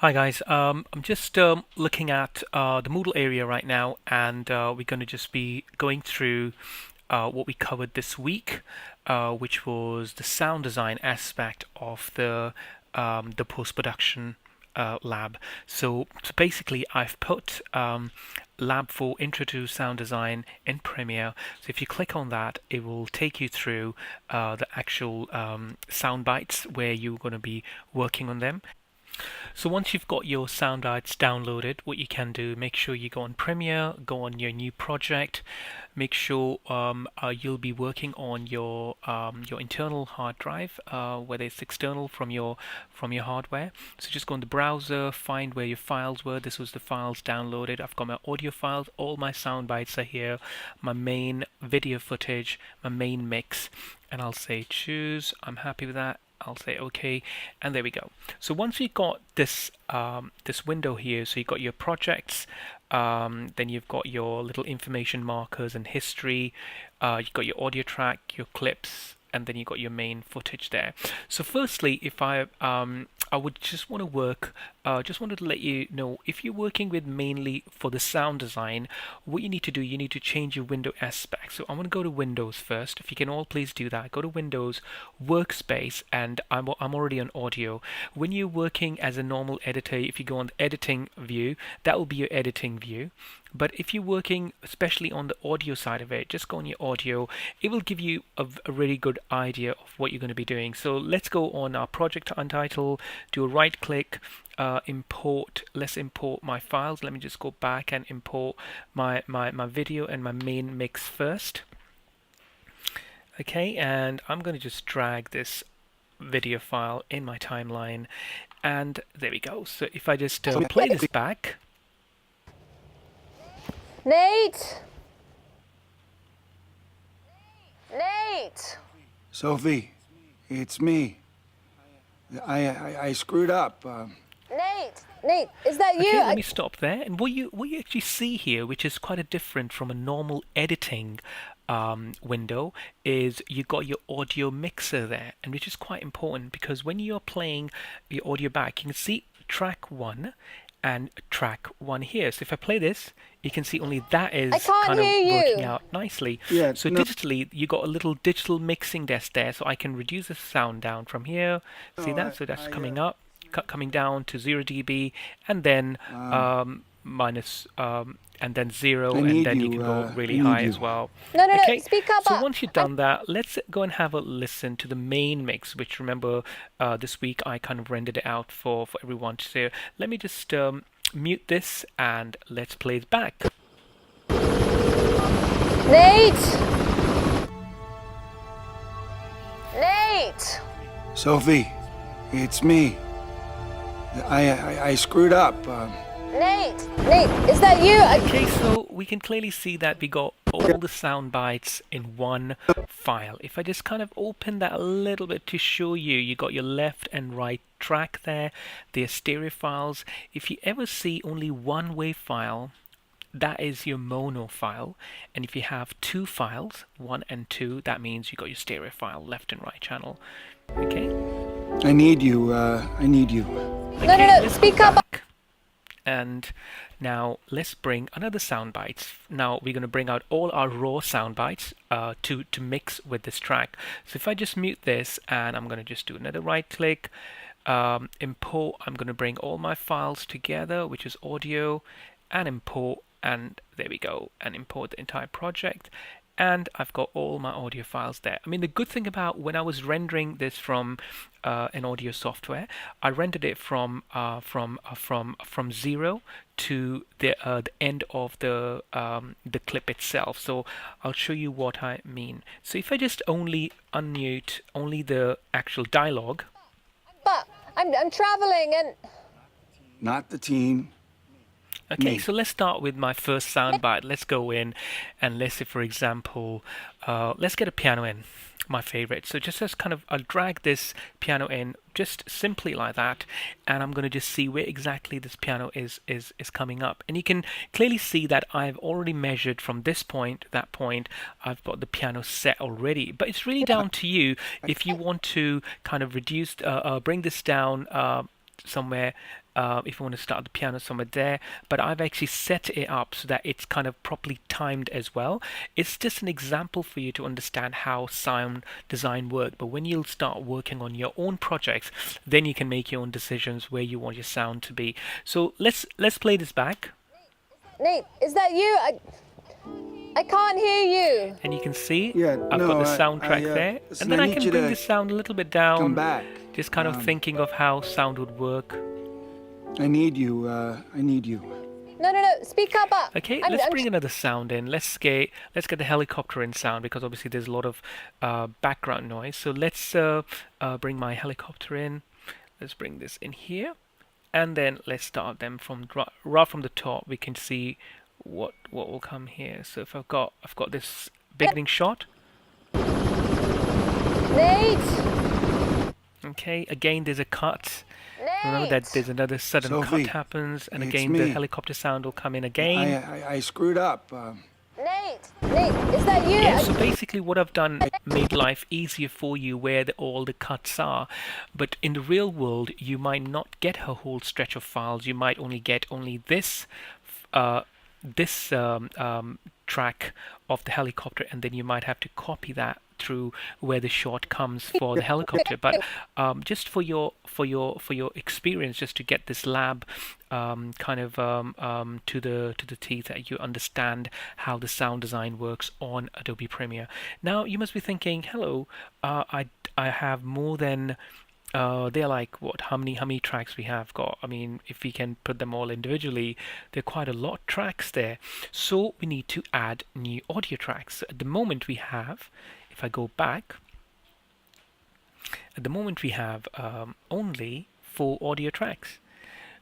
Hi guys, I'm just looking at the Moodle area right now, and we're going to just be going through what we covered this week, which was the sound design aspect of the post-production lab. So basically, I've put Lab for Intro to Sound Design in Premiere. So if you click on that, it will take you through the actual sound bites where you're going to be working on them. So once you've got your sound bites downloaded, what you can do, make sure you go on Premiere, go on your new project, make sure you'll be working on your internal hard drive, whether it's external from your hardware. So just go in the browser, find where your files were. This was the files downloaded. I've got my audio files, all my sound bites are here, my main video footage, my main mix, and I'll say choose. I'm happy with that. I'll say OK, and there we go. So once you've got this window here, so you've got your projects, then you've got your little information markers and history, you've got your audio track, your clips, and then you've got your main footage there. So firstly, if I would just want to just wanted to let you know, if you're working with mainly for the sound design, what you need to do, you need to change your window aspect. So I'm going to go to Windows first. If you can all please do that, go to Windows, Workspace, and I'm already on audio. When you're working as a normal editor, if you go on the editing view, that will be your editing view. But if you're working especially on the audio side of it, just go on your audio. It will give you a really good idea of what you're going to be doing. So let's go on our project untitled, do a right click, import. Let's import my files. Let me just go back and import my video and my main mix first. Okay, and I'm going to just drag this video file in my timeline, and there we go. So if I just play this back. Nate! Nate! Sophie, it's me. I screwed up. Nate! Nate, is that you? Okay, let me stop there. And what you actually see here, which is quite a different from a normal editing window, is you got your audio mixer there, and which is quite important because when you're playing the audio back, you can see track 1 and track 1 here. So if I play this, you can see only that is kind of working out nicely. Yeah, So no, digitally, you got a little digital mixing desk there, so I can reduce the sound down from here. See that? So that's coming up, coming down to 0 dB, and then minus, and then 0, I and need then you you, can go I really need high you. as well. No, no, no, Okay, speak up. so once you've done that, let's go and have a listen to the main mix, which remember this week I kind of rendered it out for everyone to see. Let me just mute this and let's play it back. Nate! Nate! Sophie, it's me. I screwed up. Nate! Nate, is that you? Okay, so we can clearly see that we got all the sound bites in one file. If I just kind of open that a little bit to show you, you got your left and right track there. They're stereo files. If you ever see only one WAV file, that is your mono file. And if you have two files, 1 and 2, that means you got your stereo file, left and right channel. Okay? I need you. I need you. No, no, Okay, no, let's speak go up. back. And now let's bring another sound bites. Now we're going to bring out all our raw sound bites to mix with this track. So if I just mute this, and I'm going to just do another right click, import. I'm going to bring all my files together, which is audio, and import, and there we go, and import the entire project. And I've got all my audio files there. I mean, the good thing about when I was rendering this from an audio software, I rendered it from 0 to the end of the clip itself. So I'll show you what I mean. So if I just only unmute only the actual dialogue. But I'm traveling and... Not the team. Okay, Me. so let's start with my first soundbite. Let's go in and let's say, for example, let's get a piano in, my favorite. So just as kind of, I'll drag this piano in just simply like that, and I'm going to just see where exactly this piano is coming up. And you can clearly see that I've already measured from this point to that point. I've got the piano set already, but it's really down to you if you want to kind of reduce, bring this down, somewhere, if you want to start the piano somewhere there, but I've actually set it up so that it's kind of properly timed as well. It's just an example for you to understand how sound design work, but when you'll start working on your own projects, then you can make your own decisions where you want your sound to be. So let's play this back. Nate, is that you? I can't hear you. And you can see Yeah, I've no, got the I- soundtrack I, there, listen, and then I I need can you bring to the sound a little bit down, Come back. just kind of thinking of how sound would work. I need you. I need you. No, speak up. Okay, let's bring another sound in. Let's get the helicopter in sound, because obviously there's a lot of background noise. So let's bring my helicopter in. Let's bring this in here, and then let's start them from right from the top. We can see what will come here. So if I've got this beginning shot. Nate! Okay, again there's a cut. Nate! Remember that there's another sudden Sophie, cut happens, and it's again the me. helicopter sound will come in again. I screwed up. Nate, is that you? Yeah, so basically what I've done made life easier for you where all the cuts are. But in the real world, you might not get a whole stretch of files. You might only get this uh, track of the helicopter, and then you might have to copy that through where the shot comes for the helicopter. But just for your experience, just to get this lab kind of to the teeth, that you understand how the sound design works on Adobe Premiere. Now you must be thinking, hello, I have more than they're like, what, how many tracks we have got? I mean, if we can put them all individually, there are quite a lot of tracks there. So we need to add new audio tracks. At the moment we have, if I go back, at the moment we have only 4 audio tracks,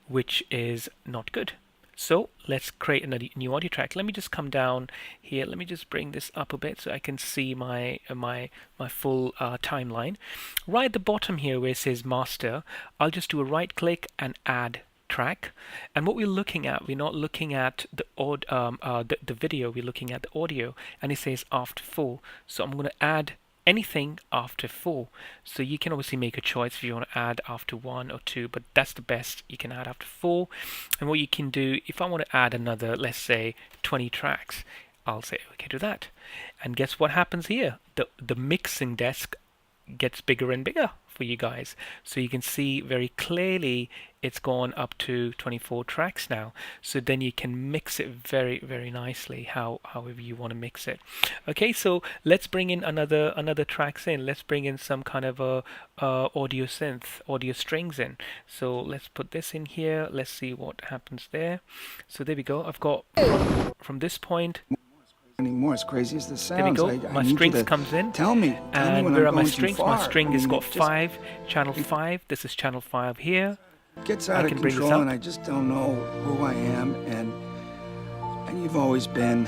which is not good. So let's create another new audio track. Let me just come down here. Let me just bring this up a bit so I can see my full timeline. Right at the bottom here where it says master, I'll just do a right click and add track. And what we're looking at, we're not looking at the video, we're looking at the audio, and it says after 4. So I'm going to add anything after 4. So you can obviously make a choice if you want to add after 1 or 2, but that's the best you can add after 4. And what you can do, if I want to add another, let's say 20 tracks, I'll say okay to that. And guess what happens here? The mixing desk gets bigger and bigger for you guys, so you can see very clearly it's gone up to 24 tracks now. So then you can mix it very, very nicely however you want to mix it. Okay, so let's bring in another tracks in. Let's bring in some kind of a audio synth, audio strings in. So let's put this in here. Let's see what happens there. So there we go. I've got from this point. Anymore, as crazy as this There we sounds. go. I My need you strings to comes in. Tell me And when where I'm are my going too strings? far. My string I has mean, got it just 5, channel 5. This is channel 5 here. gets out I of can bring this control, up. and I just don't know who I am. And you've always been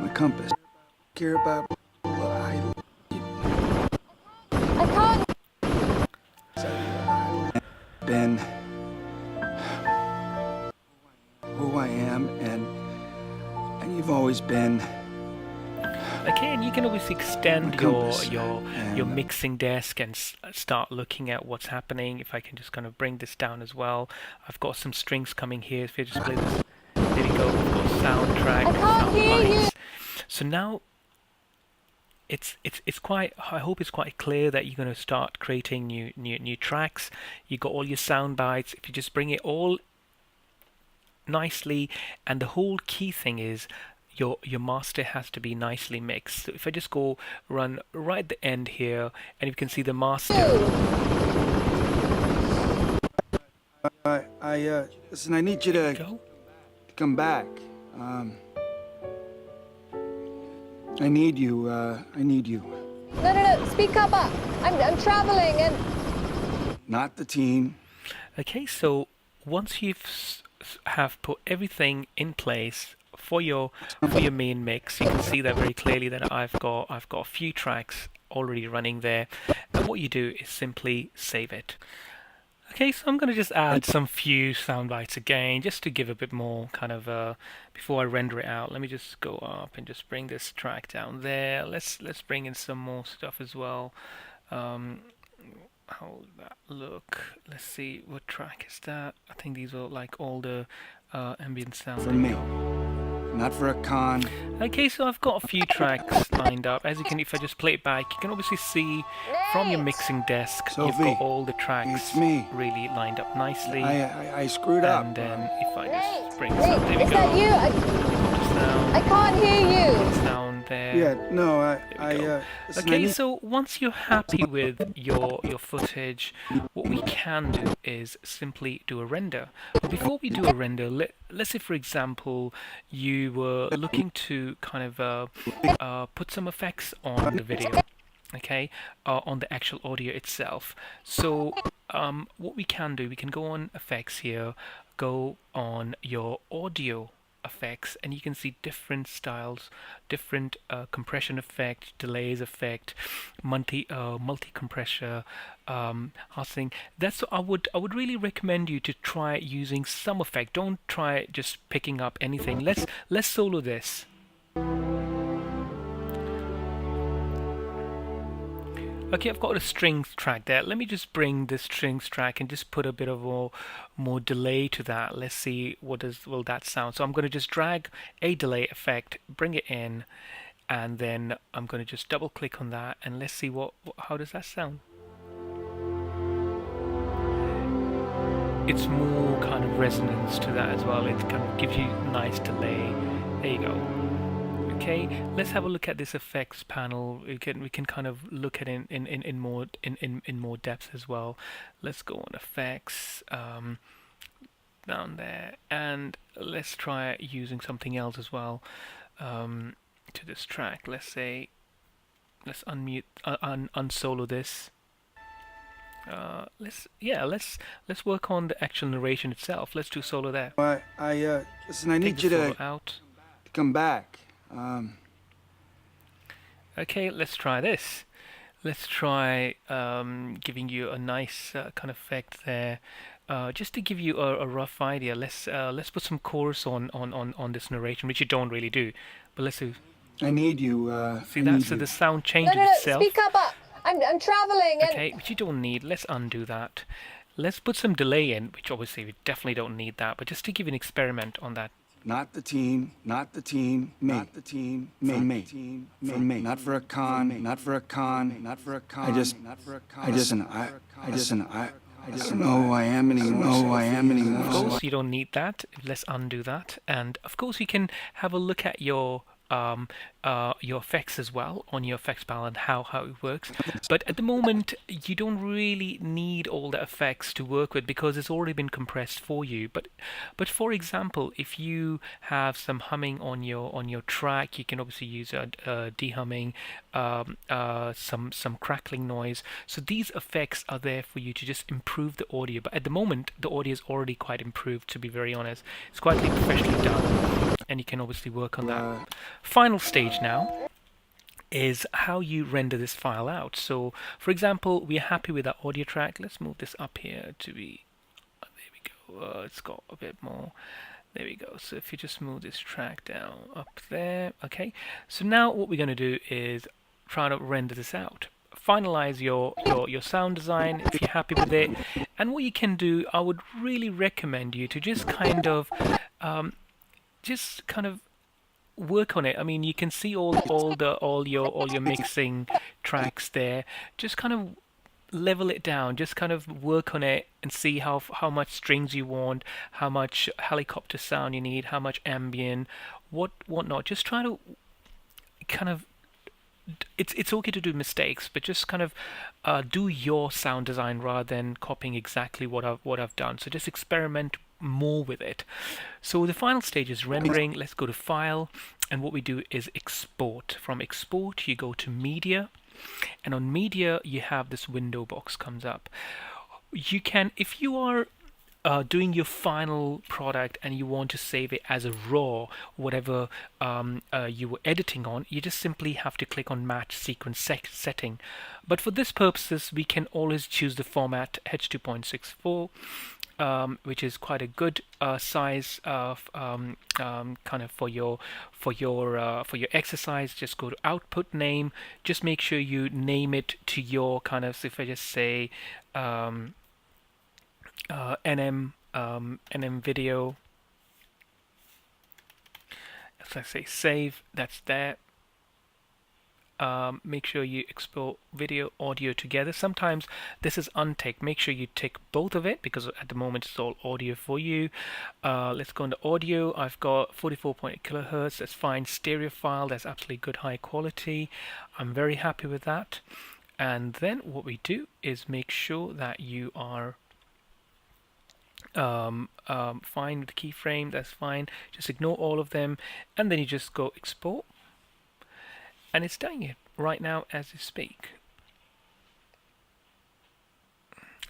my compass. Care about what I I can't. been who I am, and you've always been Okay, and you can obviously extend my your compass. your And, mixing desk and start looking at what's happening. If I can just kind of bring this down as well. I've got some strings coming here. If you just play this, there we go. We've got soundtrack, I can't sound hear you. bites. So now it's quite. I hope it's quite clear that you're going to start creating new tracks. You got all your sound bites. If you just bring it all nicely, and the whole key thing is your master has to be nicely mixed. So if I just go run right at the end here, and you can see the master. listen. I need you to Go. come back. I need you. I need you. No, speak up. I'm traveling and. Not the team. Okay, so once you've have put everything in place for your main mix, you can see that very clearly that I've got a few tracks already running there, and what you do is simply save it. Okay, so I'm going to just add some few sound bites again, just to give a bit more kind of before I render it out. Let me just go up and just bring this track down there. Let's bring in some more stuff as well. how would that look? Let's see, what track is that? I think these are like all the ambient sound. For There we me, go. not for a con. Okay, so I've got a few tracks lined up. As you can, if I just play it back, you can obviously see from your Nate! mixing desk, you've Sophie, got all the tracks it's me. really lined up nicely. I screwed up. And then if I just Nate! bring this up, there Nate, we is go. that you? I Sound, can't hear you. sound there. Yeah, no, we go. listen, I Okay, need- so once you're happy with your footage, what we can do is simply do a render. But before we do a render, let's say for example you were looking to kind of put some effects on the video, okay, on the actual audio itself. So what we can do, we can go on effects here, go on your audio effects, and you can see different styles, different compression effect, delays effect, multi compressor, housing. That's I would really recommend you to try using some effect. Don't try just picking up anything. Let's solo this. Okay, I've got a strings track there. Let me just bring this strings track and just put a bit of more delay to that. Let's see will that sound. So I'm going to just drag a delay effect, bring it in, and then I'm going to just double click on that and let's see how does that sound. It's more kind of resonance to that as well. It kind of gives you nice delay. There you go. Okay, let's have a look at this effects panel. We can kind of look at it in more depth as well. Let's go on effects down there, and let's try using something else as well to this track. Let's let's unsolo this. Let's work on the actual narration itself. Let's do solo there. Listen, I Take need the you solo to out. come back. Okay, let's try this. Let's try giving you a nice kind of effect there. Just to give you a rough idea, let's put some chorus on this narration, which you don't really do. But let's do. I need you. See I that? need So you. the sound No, changes no, no, itself. speak up. I'm traveling and Okay, which you don't need. Let's undo that. Let's put some delay in, which obviously we definitely don't need that. But just to give you an experiment on that. Not the team, not the team, me. Not the team, me. For me. Team, for me. Not for a con, not for a con, not for a con. I just don't know who I am anymore. Of course, you don't need that. Let's undo that. And of course, you can have a look at your effects as well on your effects panel and how it works. But at the moment, you don't really need all the effects to work with because it's already been compressed for you. But for example, if you have some humming on your track, you can obviously use dehumming, some crackling noise. So these effects are there for you to just improve the audio. But at the moment, the audio is already quite improved. To be very honest, it's quite professionally done, and you can obviously work on that. Final stage now is how you render this file out. So for example, we are happy with our audio track. Let's move this up here to be, there we go, it's got a bit more, there we go. So if you just move this track down up there, okay, so now what we're going to do is try to render this out. Finalize your sound design if you're happy with it, and what you can do, I would really recommend you to just kind of work on it. I mean, you can see all your mixing tracks there. Just kind of level it down. Just kind of work on it and see how much strings you want, how much helicopter sound you need, how much ambient, whatnot. Just try to kind of. It's okay to do mistakes, but just kind of do your sound design rather than copying exactly what I've done. So just experiment more with it. So the final stage is rendering. Let's go to File, and what we do is export. From export, you go to Media, and on Media, you have this window box comes up. You can, if you are doing your final product and you want to save it as a raw, whatever you were editing on, you just simply have to click on match sequence setting. But for this purposes, we can always choose the format H.264, which is quite a good size of kind of for your exercise. Just go to output name. Just make sure you name it to your kind of. So if I just say NM video, if I say save, that's there. Make sure you export video audio together. Sometimes this is unticked. Make sure you tick both of it because at the moment it's all audio for you. Let's go into audio. I've got 44.8 kilohertz. That's fine. Stereo file. That's absolutely good, high quality. I'm very happy with that. And then what we do is make sure that you are fine with the keyframe. That's fine. Just ignore all of them, and then you just go export. And it's doing it right now as you speak.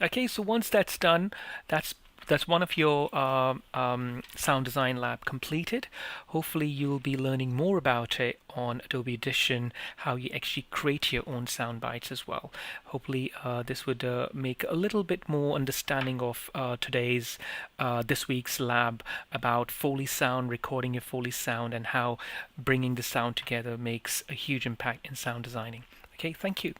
Okay, so once that's done, that's one of your sound design lab completed. Hopefully you'll be learning more about it on Adobe Audition, how you actually create your own sound bites as well. Hopefully this would make a little bit more understanding of this week's lab about Foley sound, recording your Foley sound, and how bringing the sound together makes a huge impact in sound designing. Okay, thank you.